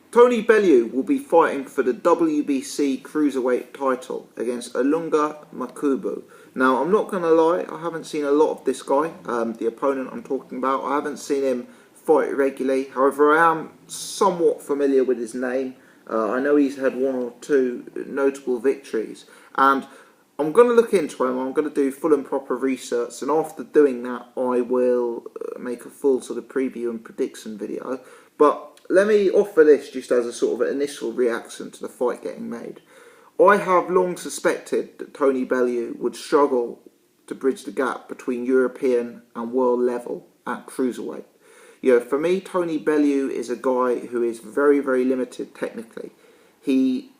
Tony Bellew will be fighting for the WBC Cruiserweight title against Ilunga Makabu. Now, I'm not going to lie, I haven't seen a lot of this guy, the opponent I'm talking about. I haven't seen him fight regularly. However, I am somewhat familiar with his name. I know he's had one or two notable victories. And I'm going to look into him. I'm going to do full and proper research. And after doing that, I will make a full sort of preview and prediction video. But let me offer this just as a sort of initial reaction to the fight getting made. I have long suspected that Tony Bellew would struggle to bridge the gap between European and world level at cruiserweight. You know, for me, Tony Bellew is a guy who is very, very limited technically. He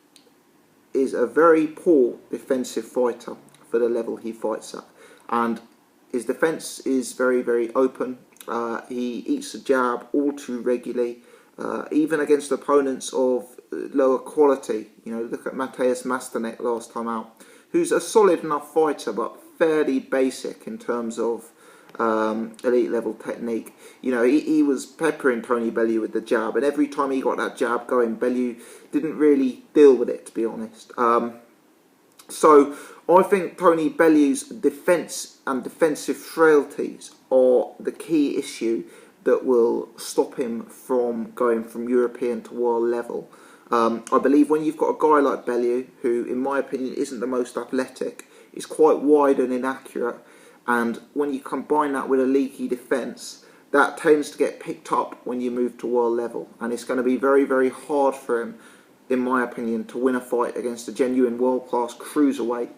is a very poor defensive fighter for the level he fights at. And his defence is very, very open. He eats the jab all too regularly. Even against opponents of lower quality. You know, look at Mateusz Masternek last time out, who's a solid enough fighter but fairly basic in terms of elite level technique. You know, he was peppering Tony Bellew with the jab, and every time he got that jab going, Bellew didn't really deal with it, to be honest. So I think Tony Bellew's defence and defensive frailties are the key issue that will stop him from going from European to world level. I believe when you've got a guy like Bellew, who in my opinion isn't the most athletic, is quite wide and inaccurate, and when you combine that with a leaky defence, that tends to get picked up when you move to world level, and it's going to be very, very hard for him, in my opinion, to win a fight against a genuine world-class cruiserweight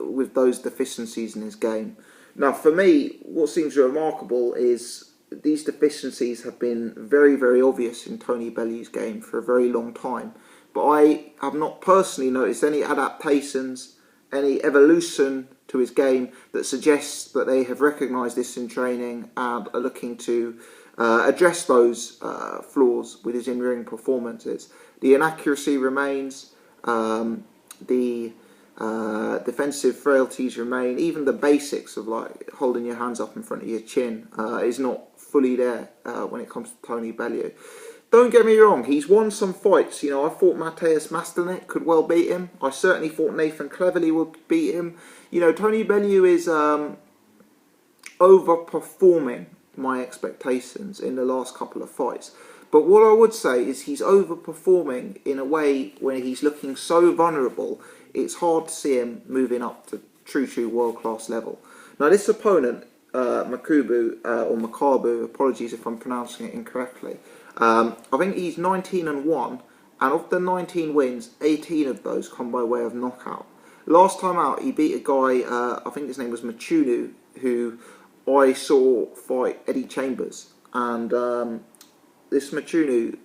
with those deficiencies in his game. Now, for me, what seems remarkable is these deficiencies have been very, very obvious in Tony Bellew's game for a very long time. But I have not personally noticed any adaptations, any evolution to his game that suggests that they have recognised this in training and are looking to address those flaws with his in-ring performances. The inaccuracy remains, the defensive frailties remain, even the basics of like holding your hands up in front of your chin is not fully there when it comes to Tony Bellew. Don't get me wrong, he's won some fights. You know, I thought Mateusz Masternek could well beat him. I certainly thought Nathan Cleverly would beat him. You know, Tony Bellew is overperforming my expectations in the last couple of fights. But what I would say is he's overperforming in a way when he's looking so vulnerable, it's hard to see him moving up to true world-class level. Now, this opponent, Makabu, apologies if I'm pronouncing it incorrectly, I think he's 19-1, and of the 19 wins, 18 of those come by way of knockout. Last time out, he beat a guy, I think his name was Machunu, who I saw fight Eddie Chambers, and this Machunu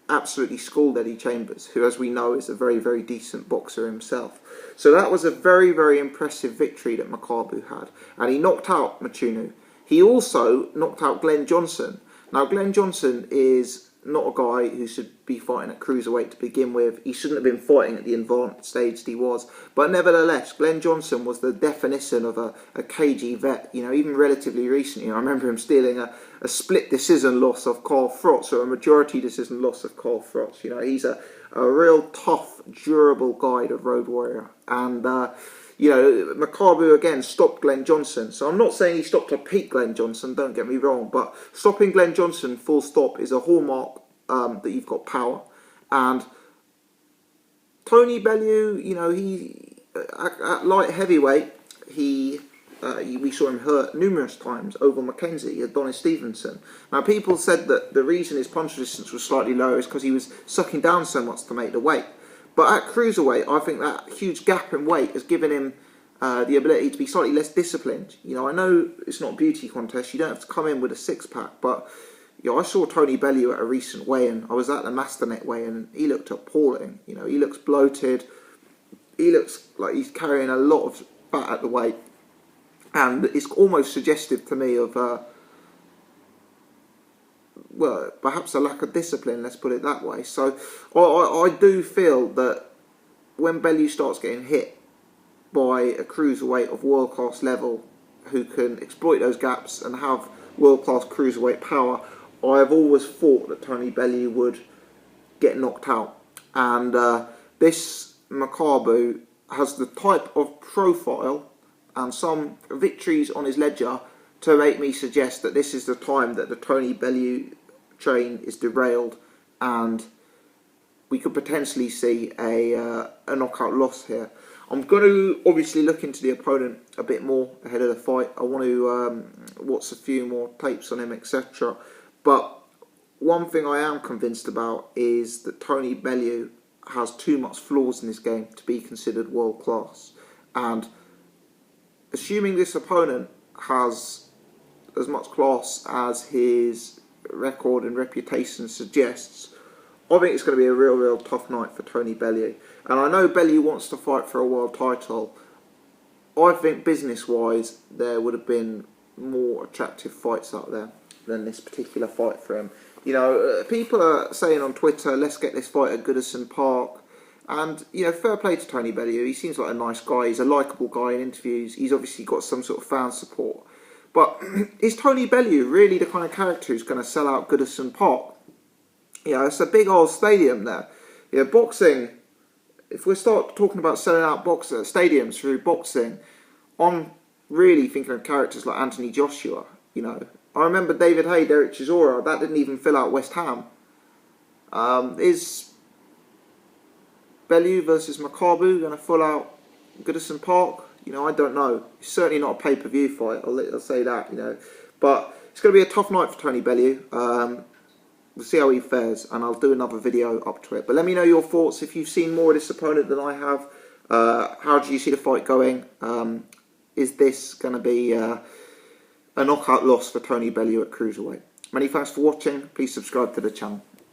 absolutely schooled Eddie Chambers, who, as we know, is a very, very decent boxer himself. So that was a very, very impressive victory that Makabu had, and he knocked out Machunu. He also knocked out Glenn Johnson. Now, Glenn Johnson is not a guy who should be fighting at cruiserweight to begin with. He shouldn't have been fighting at the advanced stage that he was. But nevertheless, Glenn Johnson was the definition of a cagey vet. You know, even relatively recently, I remember him stealing a split decision loss of Carl Frotz, or a majority decision loss of Carl Frotz. You know, he's a real tough, durable guy, the Road Warrior. And you know, Makabu again stopped Glenn Johnson. So I'm not saying he stopped to peak Glenn Johnson, don't get me wrong, but stopping Glenn Johnson full stop is a hallmark that you've got power. And Tony Bellew, you know, he at light heavyweight, we saw him hurt numerous times over Mackenzie, Adonis Stevenson. Now, people said that the reason his punch resistance was slightly lower is because he was sucking down so much to make the weight. But at cruiserweight, I think that huge gap in weight has given him the ability to be slightly less disciplined. You know, I know it's not a beauty contest. You don't have to come in with a six-pack. But, you know, I saw Tony Bellew at a recent weigh-in. I was at the Masternet weigh-in. He looked appalling. You know, he looks bloated. He looks like he's carrying a lot of fat at the weight. And it's almost suggestive to me of, well, perhaps a lack of discipline, let's put it that way. So I do feel that when Bellew starts getting hit by a cruiserweight of world-class level who can exploit those gaps and have world-class cruiserweight power, I've always thought that Tony Bellew would get knocked out. And this Makabu has the type of profile and some victories on his ledger to make me suggest that this is the time that the Tony Bellew train is derailed and we could potentially see a knockout loss here. I'm going to obviously look into the opponent a bit more ahead of the fight. I want to watch a few more tapes on him, etc. But one thing I am convinced about is that Tony Bellew has too much flaws in his game to be considered world class. And assuming this opponent has as much class as his record and reputation suggests, I think it's going to be a real tough night for Tony Bellew. And I know Bellew wants to fight for a world title. I think business-wise, there would have been more attractive fights out there than this particular fight for him. You know, people are saying on Twitter, let's get this fight at Goodison Park. And, you know, fair play to Tony Bellew. He seems like a nice guy. He's a likeable guy in interviews. He's obviously got some sort of fan support. But is Tony Bellew really the kind of character who's going to sell out Goodison Park? You know, it's a big old stadium there. You know, boxing, if we start talking about selling out stadiums through boxing, I'm really thinking of characters like Anthony Joshua, you know. I remember David Haye, Derek Chisora, that didn't even fill out West Ham. Is Bellew versus Makabu going to fill out Goodison Park? You know, I don't know. It's certainly not a pay-per-view fight, I'll say that, you know. But it's going to be a tough night for Tony Bellew. We'll see how he fares, and I'll do another video up to it. But let me know your thoughts if you've seen more of this opponent than I have. How do you see the fight going? Is this going to be a knockout loss for Tony Bellew at cruiserweight? Many thanks for watching. Please subscribe to the channel.